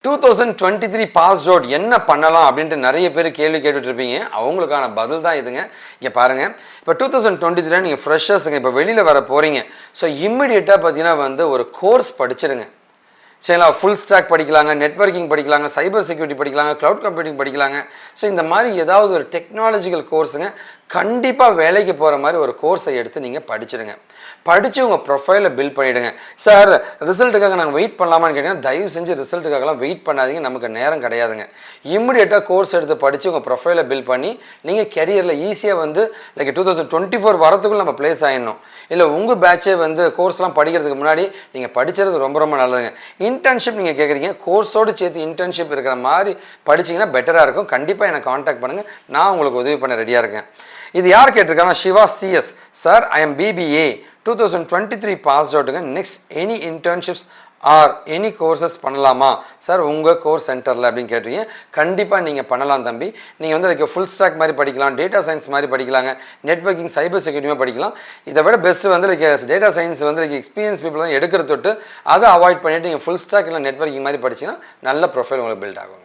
2023 pass out என்ன பண்ணலாம் அப்படின்ட்டு நிறைய பேர் கேள்வி கேட்டுட்டு இருப்பீங்க. அவங்களுக்கான பதில் தான் இதுங்க. இங்கே பாருங்கள், இப்போ 2023 நீங்கள் ஃப்ரெஷர்ஸுங்க, இப்போ வெளியில் வர போகிறீங்க. ஸோ இம்மிடியேட்டாக பார்த்தீங்கன்னா ஒரு கோர்ஸ் படிச்சிடுங்க. சரிங்களா? ஃபுல் ஸ்டாக் படிக்கலாங்க, நெட்வொர்க்கிங் படிக்கலாங்க, சைபர் செக்யூரிட்டி படிக்கலாங்க, க்ளவுட் கம்ப்யூட்டிங் படிக்கலாங்க. ஸோ இந்த மாதிரி ஏதாவது ஒரு டெக்னாலஜிக்கல் கோர்ஸுங்க கண்டிப்பாக வேலைக்கு போகிற மாதிரி ஒரு கோர்ஸை எடுத்து நீங்கள் படிச்சிடுங்க. படித்து உங்கள் ப்ரொஃபைலை பில்ட் பண்ணிவிடுங்க. சார் ரிசல்ட்டுக்காக நாங்கள் வெயிட் பண்ணலாமான்னு கேட்டிங்கன்னா தயவு செஞ்சு ரிசல்ட்டுக்காகலாம் வெயிட் பண்ணாதீங்க, நமக்கு நேரம் கிடையாதுங்க. இம்மிடியேட்டாக கோர்ஸ் எடுத்து படித்து உங்கள் ப்ரொஃபைலை பில்ட் பண்ணி நீங்கள் கெரியரில் ஈஸியாக லைக் 2024 வரத்துக்குள்ளே நம்ம பிளேஸ் ஆகிடணும். இல்லை உங்கள் பேட்சே கோர்ஸ்லாம் படிக்கிறதுக்கு முன்னாடி நீங்கள் படிக்கிறது ரொம்ப ரொம்ப நல்லதுங்க. இன்டர்ன்ஷிப் நீங்கள் கேட்குறீங்க, கோர்ஸோடு சேர்த்து இன்டர்ன்ஷிப் இருக்கிற மாதிரி படிச்சிங்கன்னா பெட்டராக இருக்கும். கண்டிப்பாக எனக்கு காண்டாக்ட் பண்ணுங்கள், நான் உங்களுக்கு உதவி பண்ண ரெடியாக இருக்கேன். இது யார் கேட்டிருக்காங்கன்னா Siva CS. Sir I am BBA 2023 pass அவுட்டுங்க. Next any internships or any courses பண்ணலாமா சார் உங்கள் கோர்ஸ் சென்டரில் அப்படின்னு கேட்டீங்க. கண்டிப்பாக நீங்கள் பண்ணலாம் தம்பி. நீங்கள் லைக் ஃபுல் ஸ்டாக் மாதிரி படிக்கலாம், டேட்டா சயின்ஸ் மாதிரி படிக்கலாங்க, நெட்வொர்க்கிங் சைபர் செக்யூரிட்டியுமே படிக்கலாம். இதை விட best like data science like experience people தான் எடுக்கிற தொட்டு அதை அவாய்ட் பண்ணிவிட்டு நீங்கள் ஃபுல் ஸ்டாக் இல்லை நெட்வொர்க்கிங் மாதிரி படிச்சிங்கன்னா நல்ல ப்ரொஃபைல் உங்களுக்கு பில்ட் ஆகுங்க.